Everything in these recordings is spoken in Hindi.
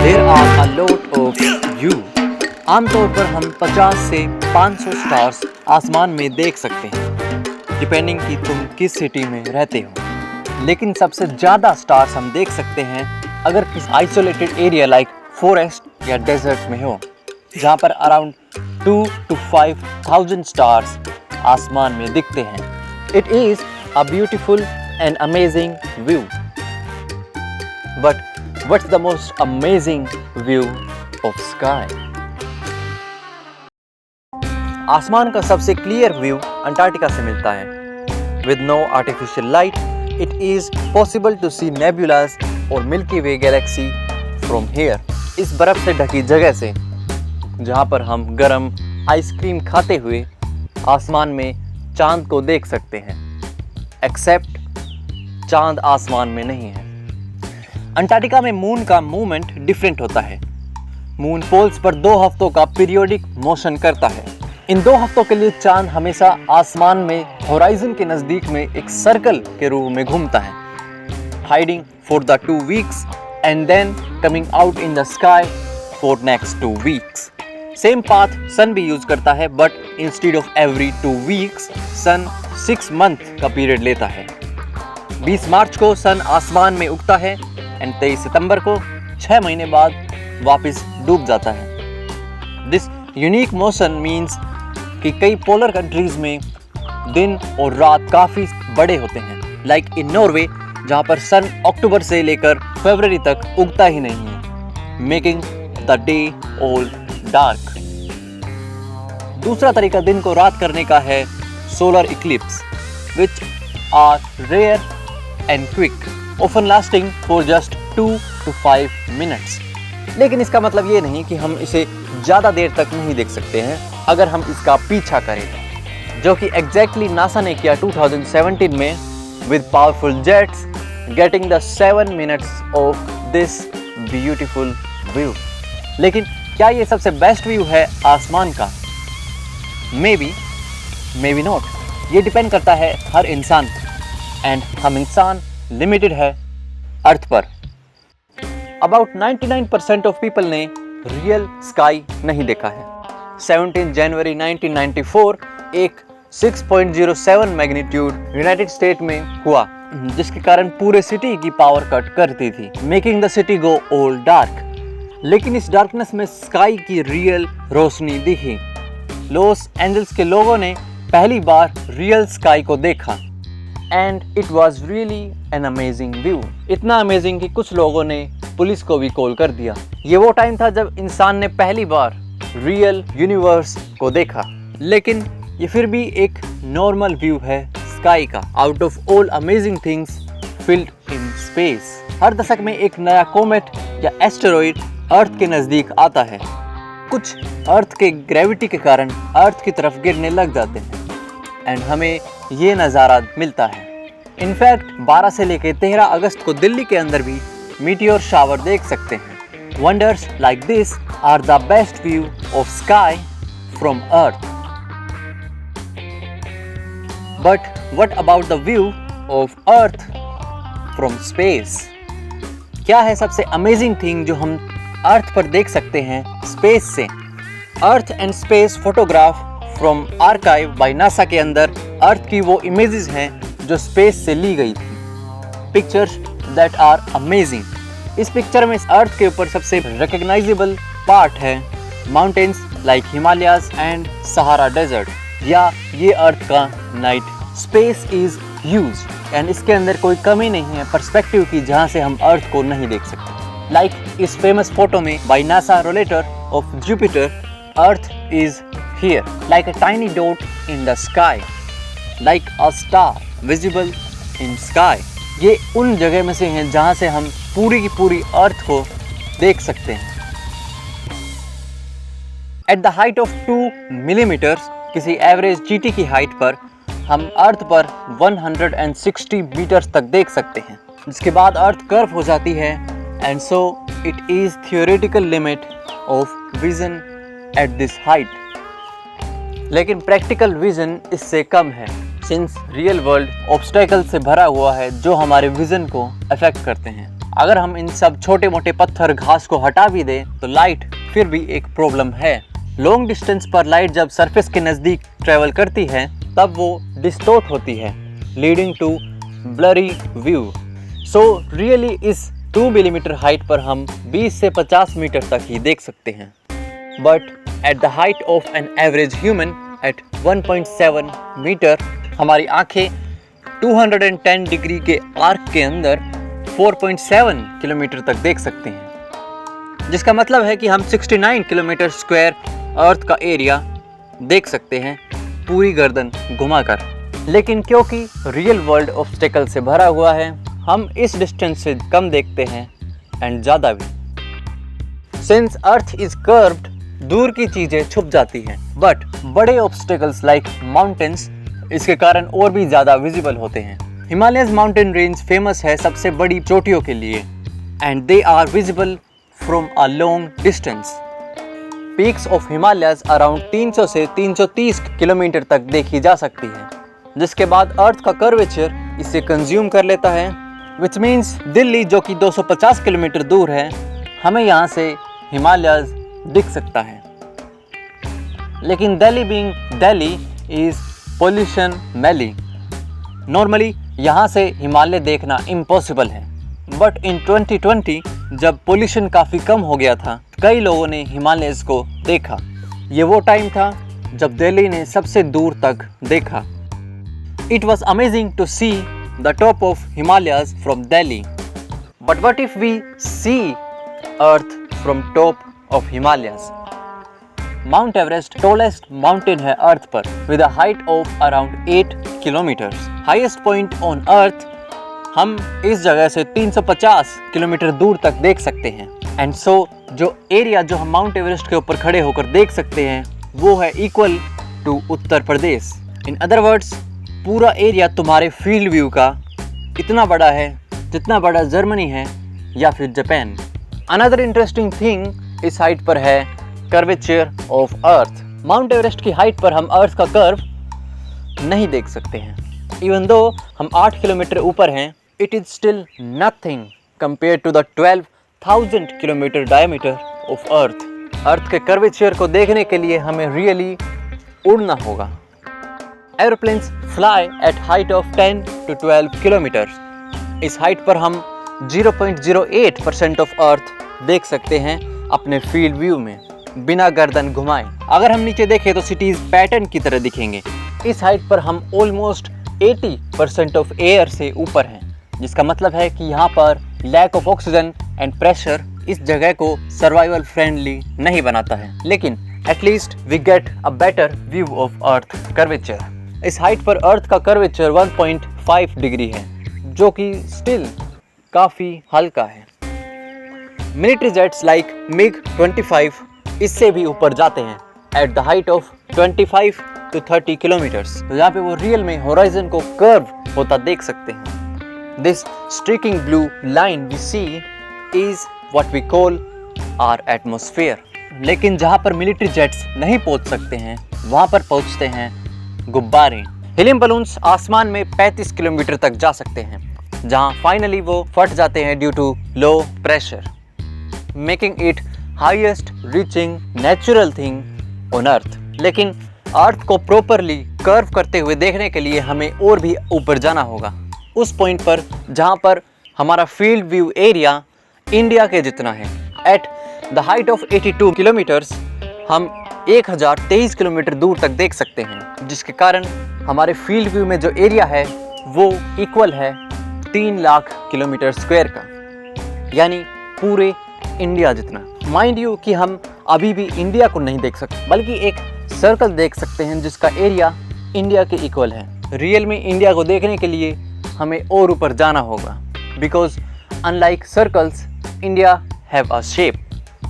There are a lot of view. आमतौर पर हम 50 से 500 स्टार्स आसमान में देख सकते हैं, डिपेंडिंग कि तुम किस सिटी में रहते हो। लेकिन सबसे ज़्यादा स्टार्स हम देख सकते हैं अगर किसी आइसोलेटेड एरिया लाइक फॉरेस्ट या डेजर्ट में हो, जहाँ पर अराउंड 2 to 5,000 स्टार्स आसमान में दिखते हैं। It is a beautiful and amazing view. But what's the most amazing view of sky? आसमान का सबसे क्लियर व्यू अंटार्कटिका से मिलता है। With no artificial light, it is possible to see nebulas और Milky Way galaxy from here. इस बर्फ से ढकी जगह से, जहाँ पर हम गरम आइसक्रीम खाते हुए आसमान में चांद को देख सकते हैं। एक्सेप्ट चांद आसमान में नहीं है। अंटार्कटिका में मून का मूवमेंट डिफरेंट होता है। मून पोल्स पर 2 हफ्तों का पीरियोडिक मोशन करता है। इन 2 हफ्तों के लिए चांद हमेशा आसमान में होराइजन के नजदीक में एक सर्कल के रूप में घूमता है, hiding for the 2 weeks and then coming out in the sky for next 2 weeks. Same path sun भी यूज करता है, but instead of every 2 weeks sun 6 month का पीरियड लेता है। 20 मार्च को सन आसमान में उगता है एंड 23 सितंबर को 6 महीने बाद वापस डूब जाता है। दिस यूनिक मोशन मीन्स कि कई पोलर कंट्रीज में दिन और रात काफ़ी बड़े होते हैं, लाइक इन नॉर्वे, जहाँ पर सन अक्टूबर से लेकर फरवरी तक उगता ही नहीं है, making the day all dark. दूसरा तरीका दिन को रात करने का है solar eclipse, which are rare and quick, often lasting for just 2 to 5 minutes. लेकिन इसका मतलब ये नहीं कि हम इसे ज़्यादा देर तक नहीं देख सकते हैं अगर हम इसका पीछा करें, जो कि एग्जैक्टली नासा ने किया 2017 में with powerful jets, getting the 7 minutes of this beautiful view. लेकिन क्या ये सबसे बेस्ट व्यू है आसमान का? May be not. ये डिपेंड करता है हर इंसान पर, एंड हम इंसान लिमिटेड है अर्थ पर। अबाउट 99% ऑफ पीपल ने रियल स्काई नहीं देखा है। 17 जनवरी 1994 एक 6.07 मैग्नीट्यूड यूनाइटेड स्टेट में हुआ, जिसके कारण पूरे सिटी की पावर कट करती थी, making the city go all dark. लेकिन इस डार्कनेस में स्काई की रियल रोशनी दिखी। लॉस एंजल्स के लोगों ने पहली बार रियल स्काई को देखा and it was really an amazing view. इतना अमेजिंग कि कुछ लोगों ने पुलिस को भी कॉल कर दिया। ये वो टाइम था जब इंसान ने पहली बार रियल यूनिवर्स को देखा। लेकिन ये फिर भी एक नॉर्मल व्यू है स्काई का, out of all amazing things filled in space. हर दशक में एक नया कोमेट या एस्टेरॉइड अर्थ के नज़दीक आता है। कुछ अर्थ के ग्रेविटी के कारण अर्थ की तरफ गिरने लग जाते हैं एंड हमें ये नज़ारा मिलता है। इनफैक्ट 12 से लेकर 13 अगस्त को दिल्ली के अंदर भी मीटियोर शावर देख सकते हैं। Wonders like this are the best view of sky from earth. But what about the view of earth from space? क्या है सबसे अमेजिंग थिंग जो हम अर्थ पर देख सकते हैं स्पेस से? Earth and space photograph from archive by NASA के अंदर अर्थ की वो इमेजेस हैं जो स्पेस से ली गई थी। Pictures that are amazing. इस पिक्चर में अर्थ के ऊपर सबसे रिकग्नाइजेबल पार्ट है mountains like Himalayas and Sahara desert, या ये अर्थ का night. Space is huge and इसके अंदर कोई कमी नहीं है पर्सपेक्टिव की, जहाँ से हम अर्थ को नहीं देख सकते। लाइक इस फेमस फोटो में by NASA rollator of Jupiter, earth is here like a tiny dot in the sky, like a star visible in sky. ये उन जगह में से हैं जहाँ से हम पूरी की पूरी अर्थ को देख सकते हैं। Eight the height of 2 millimetres, किसी एवरेज चींटी की हाइट पर हम अर्थ पर 160 मीटर्स तक देख सकते हैं, जिसके बाद अर्थ कर्व हो जाती है and so it is theoretical limit of vision at this height. लेकिन प्रैक्टिकल विजन इससे कम है, सिंस रियल वर्ल्ड ऑब्स्टेकल से भरा हुआ है जो हमारे विजन को अफेक्ट करते हैं। अगर हम इन सब छोटे मोटे पत्थर घास को हटा भी दें तो लाइट फिर भी एक प्रॉब्लम है। लॉन्ग डिस्टेंस पर लाइट जब सरफेस के नज़दीक ट्रेवल करती है तब वो डिस्टॉर्ट होती है, leading to blurry view. So really इस 2 मिलीमीटर हाइट पर हम 20 से 50 मीटर तक ही देख सकते हैं। But at the height of an average human at 1.7 metre हमारी आंखें 210 डिग्री के आर्क के अंदर 4.7 किलोमीटर तक देख सकते हैं, जिसका मतलब है कि हम 69 किलोमीटर स्क्वायर अर्थ का एरिया देख सकते हैं पूरी गर्दन घुमाकर। लेकिन क्योंकि रियल वर्ल्ड ऑब्स्टेकल से भरा हुआ है, हम इस डिस्टेंस से कम देखते हैं एंड ज़्यादा भी। सिंस अर्थ इज कर्व्ड, दूर की चीज़ें छुप जाती हैं, बट बड़े ऑब्स्टेकल्स लाइक माउंटेन्स इसके कारण और भी ज़्यादा विजिबल होते हैं। हिमालयस माउंटेन रेंज फेमस है सबसे बड़ी चोटियों के लिए and they are visible from a long distance. Peaks of Himalayas around 300 से 330 किलोमीटर तक देखी जा सकती है, जिसके बाद अर्थ का कर्वेचर इसे कंज्यूम कर लेता है, विच मीन्स दिल्ली जो कि 250 किलोमीटर दूर है, हमें यहाँ से हिमालयस दिख सकता है। लेकिन Delhi being Delhi is pollution Maili, normally यहाँ से हिमालय देखना इम्पॉसिबल है। बट इन 2020 जब पोल्यूशन काफ़ी कम हो गया था, कई लोगों ने हिमालयस को देखा। ये वो टाइम था जब दिल्ली ने सबसे दूर तक देखा। It was amazing to see the top of Himalayas from Delhi. But what if we see earth from top of Himalayas? Mount Everest tallest mountain है अर्थ पर with a height of around 8 kilometres. Highest point on earth हम इस जगह से 350 किलोमीटर दूर तक देख सकते हैं। एंड सो जो एरिया जो हम माउंट एवरेस्ट के ऊपर खड़े होकर देख सकते हैं वो है equal to Uttar Pradesh. In other words, पूरा एरिया तुम्हारे फील्ड व्यू का इतना बड़ा है जितना बड़ा जर्मनी है या फिर जापान। अनदर इंटरेस्टिंग थिंग इस हाइट पर है curvature of earth. Mount Everest की हाइट पर हम अर्थ का कर्व नहीं देख सकते हैं। इवन दो हम 8 किलोमीटर ऊपर हैं, it is still nothing compare to the 12,000 kilometre diameter of earth. Earth के कर्वेचर को देखने के लिए हमें रियली उड़ना होगा। Aeroplanes fly at height of 10 to 12 kilometre. इस हाइट पर हम 0.08% ऑफ अर्थ देख सकते हैं अपने फील्ड व्यू में बिना गर्दन घुमाए। अगर हम नीचे देखें तो सिटीज पैटर्न की तरह दिखेंगे। इस हाइट पर हम ऑलमोस्ट 80% ऑफ एयर से ऊपर हैं, जिसका मतलब है कि यहाँ पर lack of oxygen and pressure इस जगह को सर्वाइवल फ्रेंडली नहीं बनाता है। लेकिन at least we get a better view of earth curvature. इस हाइट पर अर्थ का कर्वेचर 1.5 डिग्री है, जो कि स्टिल काफ़ी हल्का है। मिलिट्री जेट्स लाइक MiG-25 इससे भी ऊपर जाते हैं eight the height of 25 to 30 kilometres, जहाँ पे वो रियल में होराइजन को कर्व होता देख सकते हैं। This streaking blue line we see is what we call our atmosphere. लेकिन जहाँ पर मिलिट्री जेट्स नहीं पहुँच सकते हैं, वहाँ पर पहुँचते हैं गुब्बारे। हीलियम बलून्स आसमान में 35 किलोमीटर तक जा सकते हैं, जहाँ फाइनली वो फट जाते हैं due to low pressure, making it highest reaching natural thing on earth. लेकिन अर्थ को प्रॉपरली कर्व करते हुए देखने के लिए हमें और भी ऊपर जाना होगा, उस पॉइंट पर जहाँ पर हमारा फील्ड व्यू एरिया इंडिया के जितना है। Eight the height of 82 kilometres हम 1023 किलोमीटर दूर तक देख सकते हैं, जिसके कारण हमारे फील्ड व्यू में जो एरिया है वो इक्वल है 3 लाख किलोमीटर स्क्वायर का, यानी पूरे इंडिया जितना। माइंड यू कि हम अभी भी इंडिया को नहीं देख सकते, बल्कि एक सर्कल देख सकते हैं जिसका एरिया इंडिया के इक्वल है। रियल में इंडिया को देखने के लिए हमें और ऊपर जाना होगा, because unlike circles India have a shape.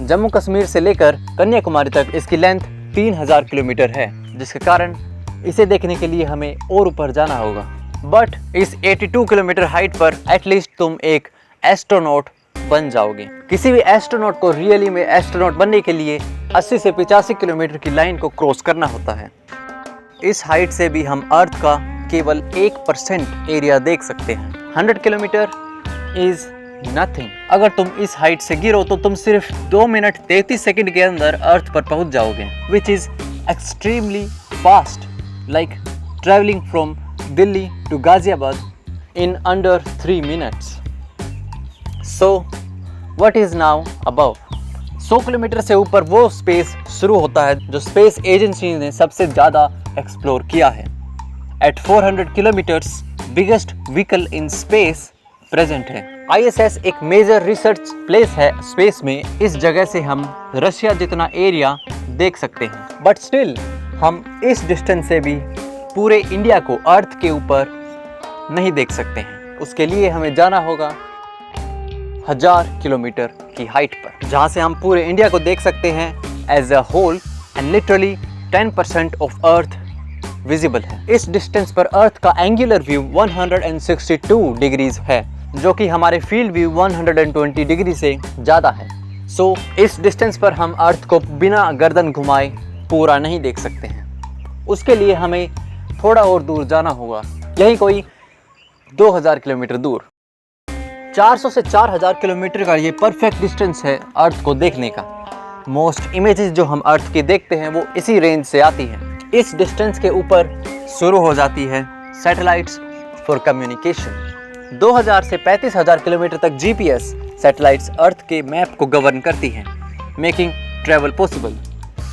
Jammu Kashmir से लेकर कन्याकुमारी तक इसकी लेंथ 3000 किलोमीटर है, जिसके कारण इसे देखने के लिए हमें और ऊपर जाना होगा। बट इस 82 किलोमीटर हाइट पर एटलीस्ट तुम एक एस्ट्रोनॉट बन जाओगे। किसी भी एस्ट्रोनॉट को रियली में एस्ट्रोनॉट बनने के लिए 80 से 85 किलोमीटर की लाइन को क्रॉस करना होता है। इस हाइट से भी हम अर्थ का केवल 1% एरिया देख सकते हैं। 100 किलोमीटर इज नथिंग। अगर तुम इस हाइट से गिरो तो तुम सिर्फ 2 मिनट 33 सेकंड के अंदर अर्थ पर पहुंच जाओगे, which is extremely fast, like travelling from Delhi to Ghaziabad in under 3 minutes. So what is now above? 100 kilometre से ऊपर वो स्पेस शुरू होता है जो स्पेस एजेंसी ने सबसे ज़्यादा एक्सप्लोर किया है। At 400 kilometres biggest vehicle in space present है। ISS एक मेजर रिसर्च प्लेस है स्पेस में। इस जगह से हम रशिया जितना एरिया देख सकते हैं, बट स्टिल हम इस डिस्टेंस से भी पूरे इंडिया को अर्थ के ऊपर नहीं देख सकते हैं। उसके लिए हमें जाना होगा 1000 किलोमीटर की हाइट पर, जहां से हम पूरे इंडिया को देख सकते हैं as a whole, and literally 10% of earth visible है। इस डिस्टेंस पर अर्थ का एंगुलर व्यू 162 डिग्रीज है, जो कि हमारे फील्ड व्यू 120 डिग्री से ज़्यादा है। सो इस डिस्टेंस पर हम अर्थ को बिना गर्दन घुमाए पूरा नहीं देख सकते हैं। उसके लिए हमें थोड़ा और दूर जाना होगा, यही कोई 2000 किलोमीटर दूर। 400 से 4000 किलोमीटर का ये परफेक्ट डिस्टेंस है अर्थ को देखने का। मोस्ट इमेजेस जो हम अर्थ की देखते हैं वो इसी रेंज से आती हैं। इस डिस्टेंस के ऊपर शुरू हो जाती है सैटेलाइट्स फॉर कम्युनिकेशन। 2000 से 35000 किलोमीटर तक GPS सैटेलाइट्स अर्थ के मैप को गवर्न करती हैं, मेकिंग ट्रैवल पॉसिबल।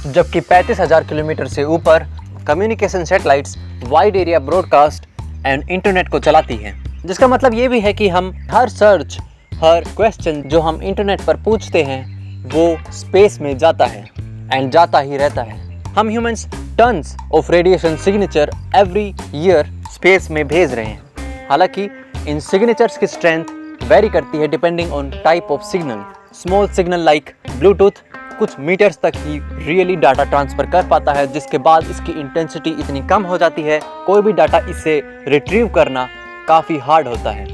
जबकि 35000 किलोमीटर से ऊपर communication satellites wide area broadcast and internet को चलाती हैं, जिसका मतलब ये भी है कि हम हर सर्च, हर क्वेश्चन जो हम इंटरनेट पर पूछते हैं वो स्पेस में जाता है एंड जाता ही रहता है। हम humans tons of radiation signature every year space में भेज रहे हैं। हालांकि इन सिग्नेचर्स की स्ट्रेंथ वेरी करती है depending on type of signal. Small signal like Bluetooth कुछ मीटर्स तक ही रियली डाटा ट्रांसफर कर पाता है, जिसके बाद इसकी इंटेंसिटी इतनी कम हो जाती है कोई भी डाटा इससे रिट्रीव करना काफ़ी हार्ड होता है।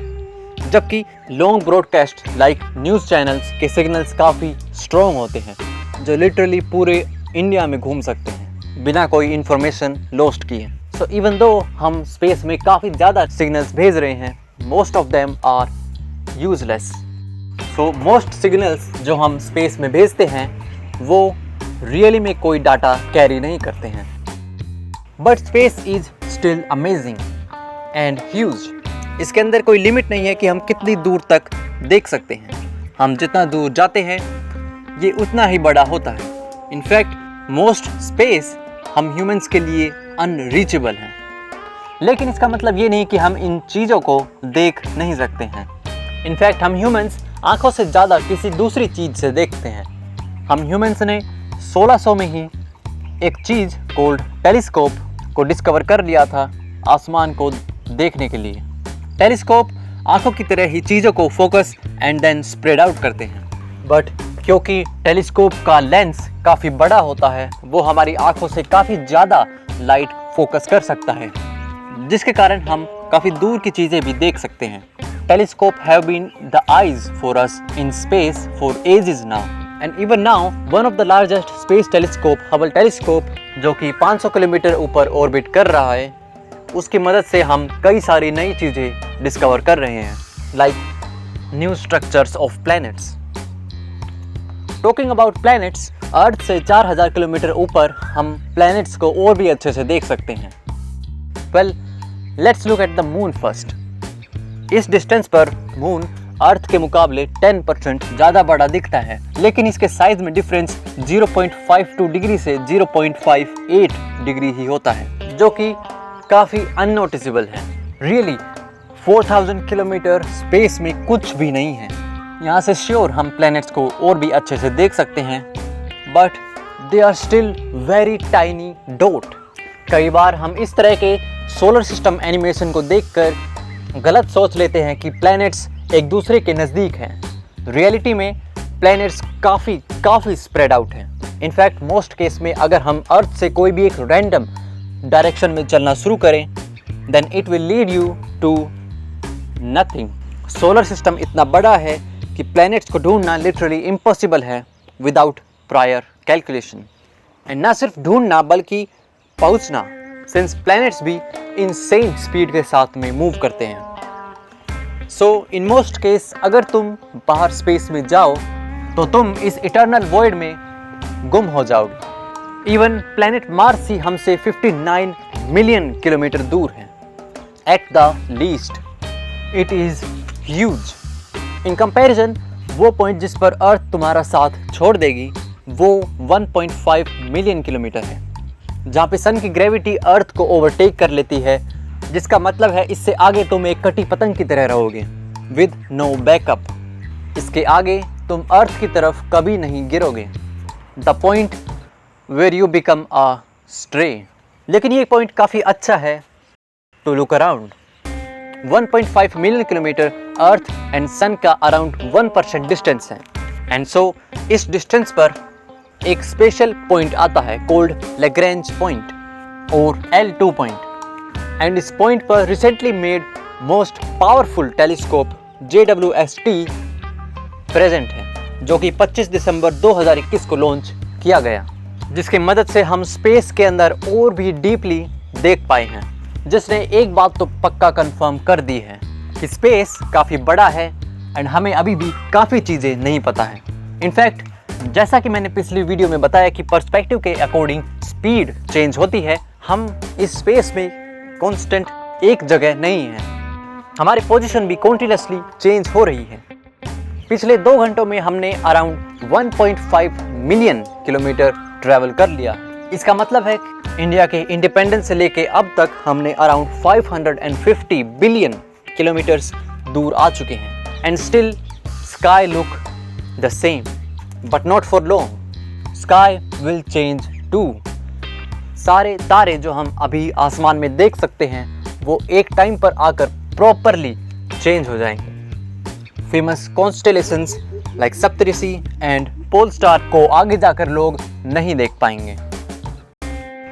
जबकि long broadcast like news channels के सिग्नल्स काफ़ी स्ट्रॉन्ग होते हैं, जो लिटरली पूरे इंडिया में घूम सकते हैं बिना कोई इन्फॉर्मेशन लॉस्ट किए। सो इवन दो हम स्पेस में काफ़ी ज़्यादा सिग्नल्स भेज रहे हैं, most of them are useless. So most signals जो हम स्पेस में भेजते हैं वो रियली में कोई डाटा कैरी नहीं करते हैं। But space is still amazing and huge. इसके अंदर कोई लिमिट नहीं है कि हम कितनी दूर तक देख सकते हैं। हम जितना दूर जाते हैं ये उतना ही बड़ा होता है। इनफैक्ट मोस्ट स्पेस हम ह्यूमंस के लिए अनरीचेबल है। लेकिन इसका मतलब ये नहीं कि हम इन चीज़ों को देख नहीं सकते हैं। इनफैक्ट हम ह्यूमंस आंखों से ज़्यादा किसी दूसरी चीज़ से देखते हैं। हम ह्यूमंस ने 1600 में ही एक चीज़ कोल्ड टेलीस्कोप को डिस्कवर कर लिया था आसमान को देखने के लिए। टेलीस्कोप आंखों की तरह ही चीज़ों को focus and then spread out करते हैं, बट क्योंकि टेलीस्कोप का लेंस काफ़ी बड़ा होता है वो हमारी आंखों से काफ़ी ज़्यादा लाइट फोकस कर सकता है, जिसके कारण हम काफ़ी दूर की चीज़ें भी देख सकते हैं। Telescope have been the eyes for us in space for ages now, and even now one of the largest space telescope Hubble telescope, जो कि 500 किलोमीटर ऊपर ऑर्बिट कर रहा है, उसकी मदद से हम कई सारी नई चीज़ें डिस्कवर कर रहे हैं, like new structures of planets. Talking about planets, earth से 4000 किलोमीटर ऊपर हम प्लैनेट्स को और भी अच्छे से देख सकते हैं। Well, let's look at the moon first. इस डिस्टेंस पर मून अर्थ के मुकाबले 10% ज़्यादा बड़ा दिखता है, लेकिन इसके साइज में डिफरेंस 0.52 डिग्री से 0.58 डिग्री ही होता है, जो कि काफ़ी अननोटिसेबल है। रियली 4000 किलोमीटर स्पेस में कुछ भी नहीं है। यहाँ से श्योर हम प्लैनेट्स को और भी अच्छे से देख सकते हैं, but they are still very tiny dot. कई बार हम इस तरह के सोलर सिस्टम एनिमेशन को देखकर गलत सोच लेते हैं कि प्लैनेट्स एक दूसरे के नज़दीक हैं। रियलिटी में प्लैनेट्स काफ़ी स्प्रेड आउट हैं। इनफैक्ट मोस्ट केस में अगर हम अर्थ से कोई भी एक रैंडम डायरेक्शन में चलना शुरू करें, then it will lead you to nothing. Solar system इतना बड़ा है कि प्लैनेट्स को ढूंढना लिटरली इम्पॉसिबल है विदाउट प्रायर कैलकुलेशन। एंड ना सिर्फ ढूंढना बल्कि पहुंचना, सिंस प्लैनेट्स भी इनसेन स्पीड के साथ में मूव करते हैं। सो इन मोस्ट केस अगर तुम बाहर स्पेस में जाओ तो तुम इस इटर्नल वॉइड में गुम हो जाओगे। इवन प्लैनेट मार्स ही हमसे 59 मिलियन किलोमीटर दूर है। At the least it is huge. In comparison वो पॉइंट जिस पर अर्थ तुम्हारा साथ छोड़ देगी वो 1.5 मिलियन किलोमीटर है, जहाँ पे सन की ग्रेविटी अर्थ को ओवरटेक कर लेती है, जिसका मतलब है इससे आगे तुम एक कटी पतंग की तरह रहोगे विद नो बैकअप। इसके आगे तुम अर्थ की तरफ कभी नहीं गिरोगे, the point where you become a stray. लेकिन ये पॉइंट काफ़ी अच्छा है to look around. 1.5 million kilometre earth and sun का अराउंड 1% डिस्टेंस है। एंड सो इस डिस्टेंस पर एक स्पेशल पॉइंट आता है कोल्ड लैग्रेंज पॉइंट और L2 पॉइंट। एंड इस पॉइंट पर recently made most powerful telescope JWST present है, जो कि 25 दिसंबर 2021 को लॉन्च किया गया, जिसकी मदद से हम स्पेस के अंदर और भी डीपली देख पाए हैं, जिसने एक बात तो पक्का कंफर्म कर दी है कि स्पेस काफ़ी बड़ा है एंड हमें अभी भी काफ़ी चीज़ें नहीं पता है। इनफैक्ट जैसा कि मैंने पिछली वीडियो में बताया कि पर्सपेक्टिव के अकॉर्डिंग स्पीड चेंज होती है, हम इस स्पेस में कांस्टेंट एक जगह नहीं है, हमारी पोजीशन भी कॉन्टिन्यूसली चेंज हो रही है। पिछले 2 घंटों में हमने अराउंड 1.5 मिलियन किलोमीटर ट्रैवल कर लिया। इसका मतलब है कि इंडिया के इंडिपेंडेंस से लेके अब तक हमने अराउंड 550 बिलियन किलोमीटर्स दूर आ चुके हैं। And still sky look the same, but not for long. Sky will change too. सारे तारे जो हम अभी आसमान में देख सकते हैं वो एक टाइम पर आकर प्रॉपरली चेंज हो जाएंगे। Famous constellations like Saptarishi and pole star को आगे जाकर लोग नहीं देख पाएंगे।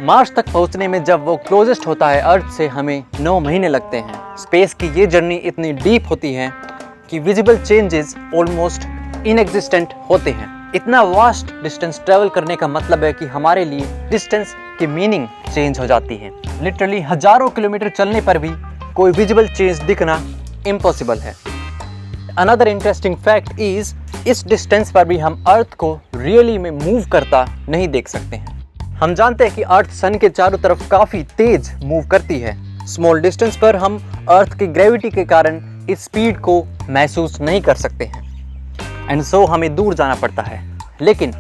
मार्स तक पहुंचने में जब वो क्लोजेस्ट होता है अर्थ से, हमें 9 महीने लगते हैं। स्पेस की ये जर्नी इतनी डीप होती है कि विजिबल चेंजेस ऑलमोस्ट इनएग्जिस्टेंट होते हैं। इतना वास्ट डिस्टेंस ट्रेवल करने का मतलब है कि हमारे लिए डिस्टेंस की मीनिंग चेंज हो जाती है। लिटरली हजारों किलोमीटर चलने पर भी कोई विजिबल चेंज दिखना इम्पॉसिबल है। अनदर इंटरेस्टिंग फैक्ट इज इस डिस्टेंस पर भी हम अर्थ को रियली में मूव करता नहीं देख सकते हैं। हम जानते हैं कि अर्थ सन के चारों तरफ काफ़ी तेज मूव करती है। स्मॉल डिस्टेंस पर हम अर्थ की ग्रेविटी के कारण इस स्पीड को महसूस नहीं कर सकते हैं एंड सो हमें दूर जाना पड़ता है। लेकिन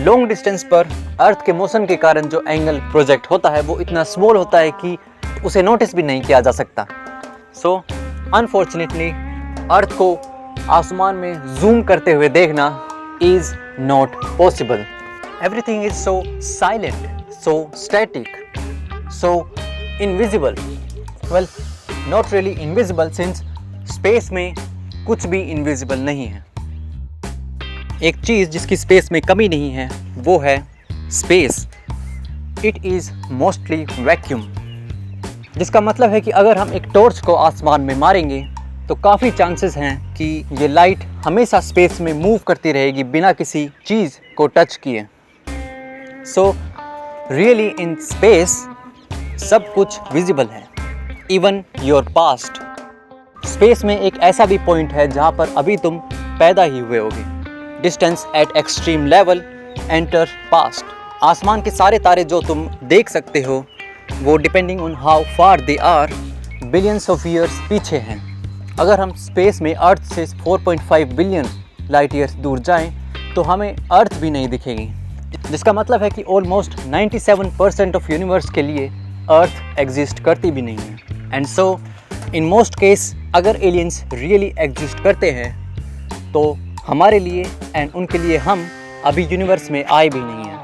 लॉन्ग डिस्टेंस पर अर्थ के मोशन के कारण जो एंगल प्रोजेक्ट होता है वो इतना स्मॉल होता है कि उसे नोटिस भी नहीं किया जा सकता। सो अनफॉर्चुनेटली अर्थ को आसमान में जूम करते हुए देखना is not possible. Everything is so silent, so static, so invisible. Well, not really invisible since space में कुछ भी इनविजिबल नहीं है। एक चीज़ जिसकी स्पेस में कमी नहीं है वो है space. It is mostly vacuum, जिसका मतलब है कि अगर हम एक टॉर्च को आसमान में मारेंगे तो काफ़ी चांसेस हैं कि ये लाइट हमेशा स्पेस में मूव करती रहेगी बिना किसी चीज़ को टच किए। सो रियली इन स्पेस सब कुछ विजिबल है, इवन योर पास्ट। स्पेस में एक ऐसा भी पॉइंट है जहाँ पर अभी तुम पैदा ही हुए होगे। Distance eight extreme level enter past. आसमान के सारे तारे जो तुम देख सकते हो वो depending on how far they are billions of years पीछे हैं। अगर हम स्पेस में अर्थ से 4.5 बिलियन लाइट ईयर्स दूर जाएं तो हमें अर्थ भी नहीं दिखेगी, जिसका मतलब है कि ऑलमोस्ट 97% ऑफ यूनिवर्स के लिए अर्थ एग्जिस्ट करती भी नहीं है। And so in most case अगर एलियंस रियली एग्जिस्ट करते हैं तो हमारे लिए एंड उनके लिए हम अभी यूनिवर्स में आए भी नहीं हैं।